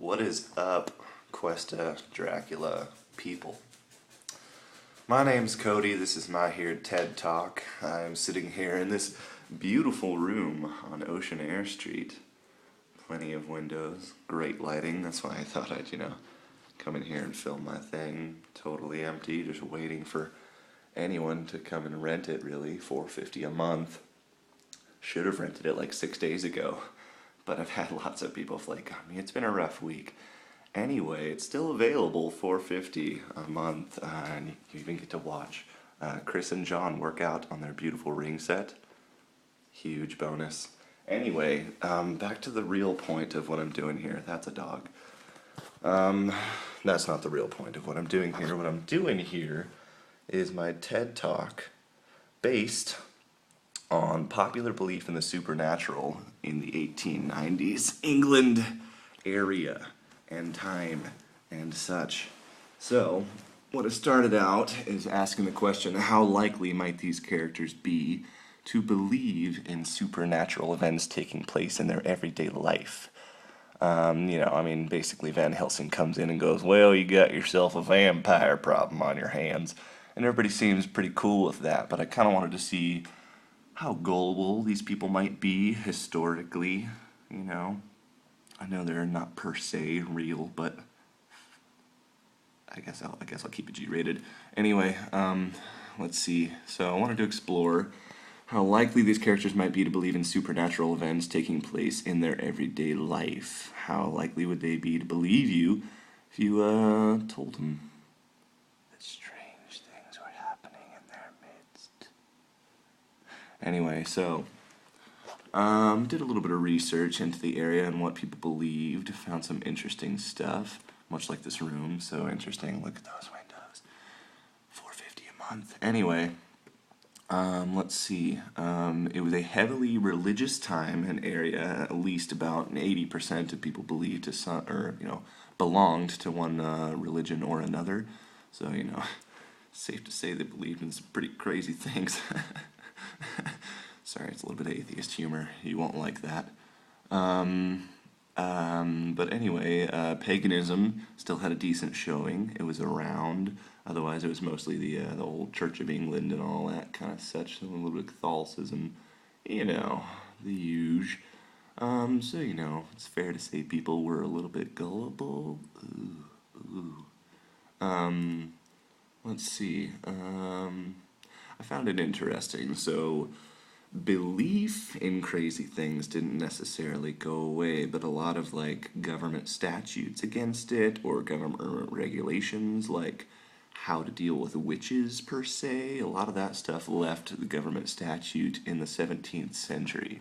What is up, Questa Dracula people? My name's Cody, this is my here TED Talk. I'm sitting here in this beautiful room on Ocean Air Street. Plenty of windows, great lighting, that's why I thought I'd, come in here and film my thing. Totally empty, just waiting for anyone to come and rent it, really. $4.50 a month. Should have rented it like 6 days ago, but I've had lots of people flake on me. It's been a rough week. Anyway, it's still available, $4.50 a month, and you even get to watch Chris and John work out on their beautiful ring set. Huge bonus. Anyway, back to the real point of what I'm doing here. That's a dog. That's not the real point of what I'm doing here. What I'm doing here is my TED Talk based on popular belief in the supernatural in the 1890s England area and time and such. So, what it started out is asking the question, how likely might these characters be to believe in supernatural events taking place in their everyday life? Basically Van Helsing comes in and goes, well, you got yourself a vampire problem on your hands. And everybody seems pretty cool with that, but I kind of wanted to see how gullible these people might be historically, I know they're not per se real, but I guess I'll keep it G-rated. Anyway, let's see. So I wanted to explore how likely these characters might be to believe in supernatural events taking place in their everyday life. How likely would they be to believe you if you told them that strange things were happening in their midst? Anyway, so did a little bit of research into the area and what people believed. Found some interesting stuff, much like this room. So interesting. Look at those windows. $4.50 a month. Anyway, let's see. It was a heavily religious time and area. At least about 80% of people believed to some, belonged to one religion or another. So safe to say they believed in some pretty crazy things. Sorry, it's a little bit of atheist humor. You won't like that. But anyway, paganism still had a decent showing. It was around. Otherwise, it was mostly the old Church of England and all that kind of such. A little bit of Catholicism, the huge. It's fair to say people were a little bit gullible. Let's see. I found it interesting. So, belief in crazy things didn't necessarily go away, but a lot of government statutes against it or government regulations, like how to deal with witches per se, a lot of that stuff left the government statute in the 17th century.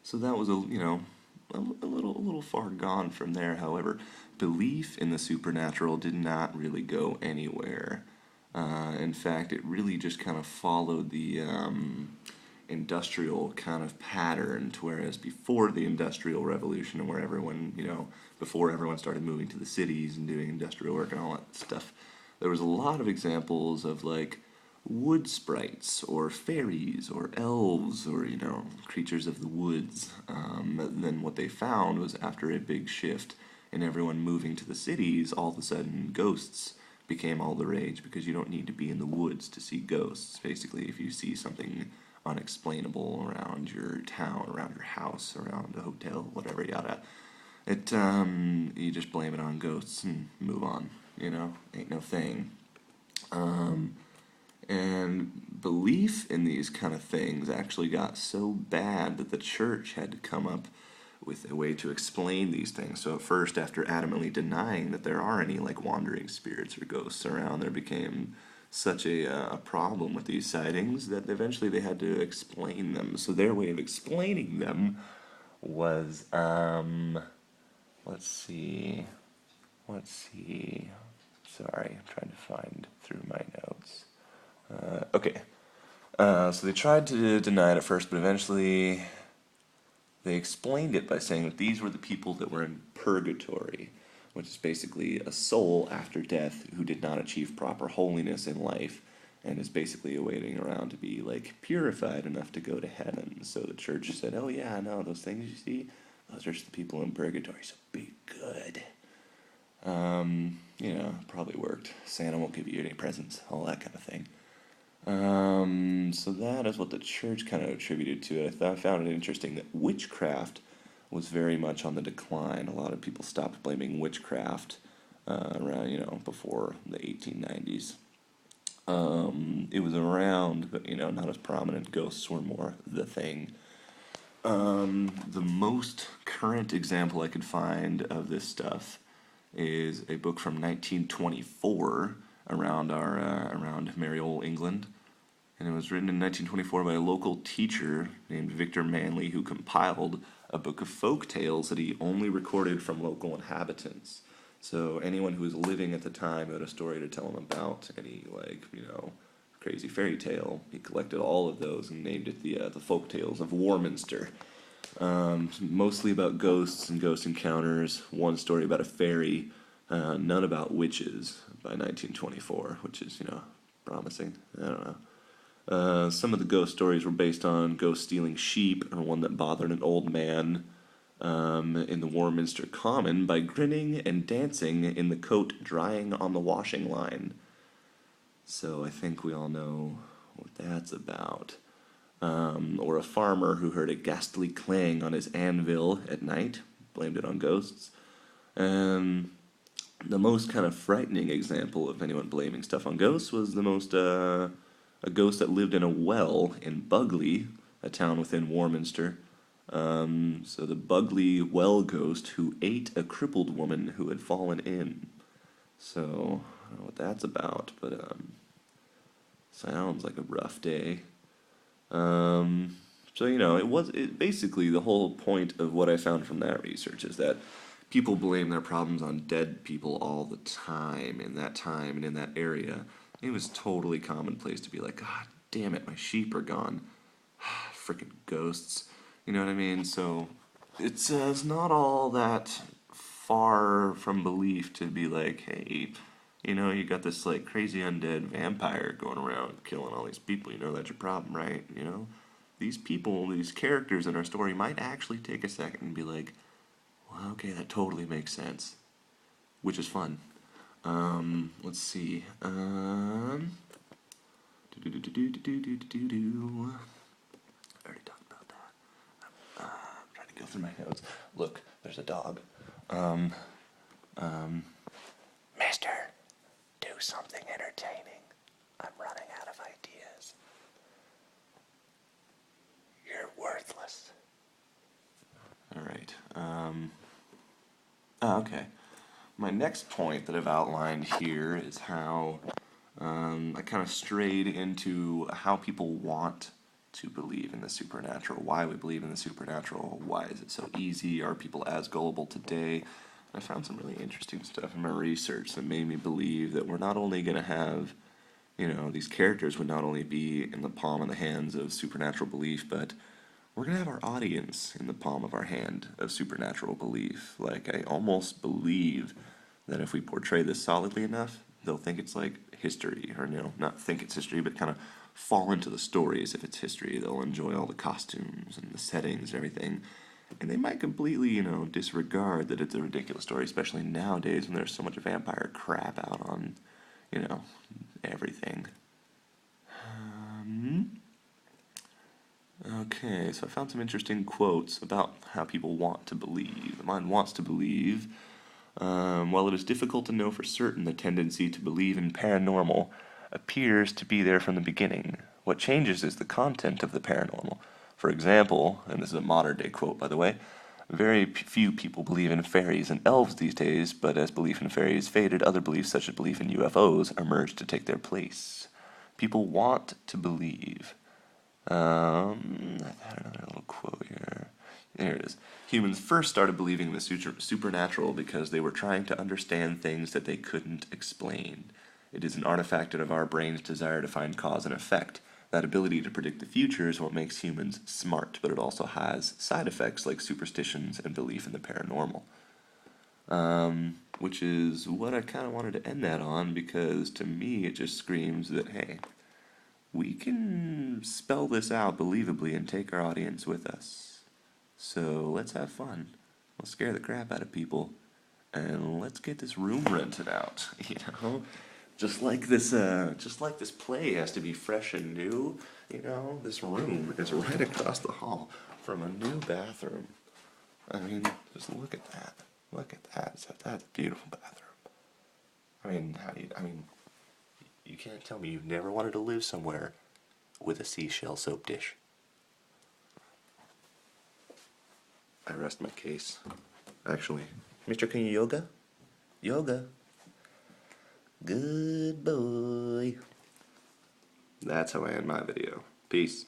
So that was a little far gone from there. However, belief in the supernatural did not really go anywhere. In fact, it really just kind of followed the industrial kind of pattern, to whereas before the Industrial Revolution and where everyone, before everyone started moving to the cities and doing industrial work and all that stuff, there was a lot of examples of wood sprites or fairies or elves or, creatures of the woods. Then what they found was after a big shift in everyone moving to the cities, all of a sudden ghosts became all the rage because you don't need to be in the woods to see ghosts. Basically, if you see something unexplainable around your town, around your house, around a hotel, whatever, yada, you just blame it on ghosts and move on, ain't no thing. And belief in these kind of things actually got so bad that the church had to come up with a way to explain these things. So at first, after adamantly denying that there are any wandering spirits or ghosts around, there became such a problem with these sightings that eventually they had to explain them. So their way of explaining them was, let's see. Sorry, I'm trying to find through my notes. Okay. So they tried to deny it at first, but eventually they explained it by saying that these were the people that were in purgatory, which is basically a soul after death who did not achieve proper holiness in life and is basically waiting around to be purified enough to go to heaven. So the church said, oh yeah, no, those things you see, those are just the people in purgatory, so be good. Probably worked. Santa won't give you any presents, all that kind of thing. So that is what the church kind of attributed to it. I found it interesting that witchcraft was very much on the decline. A lot of people stopped blaming witchcraft around, before the 1890s. It was around, but, not as prominent. Ghosts were more the thing. The most current example I could find of this stuff is a book from 1924 around merry old England. And it was written in 1924 by a local teacher named Victor Manley, who compiled a book of folk tales that he only recorded from local inhabitants. So anyone who was living at the time who had a story to tell him about any, crazy fairy tale, he collected all of those and named it the folk tales of Warminster. Mostly about ghosts and ghost encounters. One story about a fairy, none about witches by 1924, which is, promising. I don't know. Some of the ghost stories were based on ghosts stealing sheep, or one that bothered an old man in the Warminster Common by grinning and dancing in the coat drying on the washing line. So I think we all know what that's about. Or a farmer who heard a ghastly clang on his anvil at night, blamed it on ghosts. The most kind of frightening example of anyone blaming stuff on ghosts was a ghost that lived in a well in Bugley, a town within Warminster. So the Bugley well ghost who ate a crippled woman who had fallen in. So, I don't know what that's about, but sounds like a rough day. Basically the whole point of what I found from that research is that people blame their problems on dead people all the time and in that area. It was totally commonplace to be like, God damn it, my sheep are gone. Frickin' ghosts. You know what I mean? So it's not all that far from belief to be like, hey, you got this crazy undead vampire going around killing all these people. That's your problem, right? These people, these characters in our story might actually take a second and be like, well, okay, that totally makes sense. Which is fun. Let's see. I already talked about that. I'm trying to go through my notes. Look, there's a dog. Mister, do something entertaining. I'm running out of ideas. You're worthless. Alright, okay. My next point that I've outlined here is how I kind of strayed into how people want to believe in the supernatural, why we believe in the supernatural, why is it so easy, are people as gullible today? I found some really interesting stuff in my research that made me believe that we're not only going to have, these characters would not only be in the palm of the hands of supernatural belief, but we're going to have our audience in the palm of our hand of supernatural belief. I almost believe that if we portray this solidly enough, they'll think it's like history, or not think it's history, but kind of fall into the story as if it's history. They'll enjoy all the costumes and the settings and everything, and they might completely, disregard that it's a ridiculous story, especially nowadays when there's so much vampire crap out on, everything. Okay, so I found some interesting quotes about how people want to believe. Mine wants to believe. While it is difficult to know for certain, the tendency to believe in paranormal appears to be there from the beginning. What changes is the content of the paranormal. For example, and this is a modern day quote by the way, very few people believe in fairies and elves these days, but as belief in fairies faded, other beliefs such as belief in UFOs emerged to take their place. People want to believe. I had another little quote here. There it is. Humans first started believing in the supernatural because they were trying to understand things that they couldn't explain. It is an artifact of our brain's desire to find cause and effect. That ability to predict the future is what makes humans smart, but it also has side effects like superstitions and belief in the paranormal. Which is what I kind of wanted to end that on, because to me it just screams that, hey, we can spell this out believably and take our audience with us. So let's have fun. Let's scare the crap out of people, and let's get this room rented out. You know, just like this play has to be fresh and new. You know, this room is right across the hall from a new bathroom. I mean, just look at that. Look at that. That's a beautiful bathroom. I mean, you can't tell me you've never wanted to live somewhere with a seashell soap dish. I rest my case. Actually, Mr. Can you yoga? Yoga. Good boy. That's how I end my video. Peace.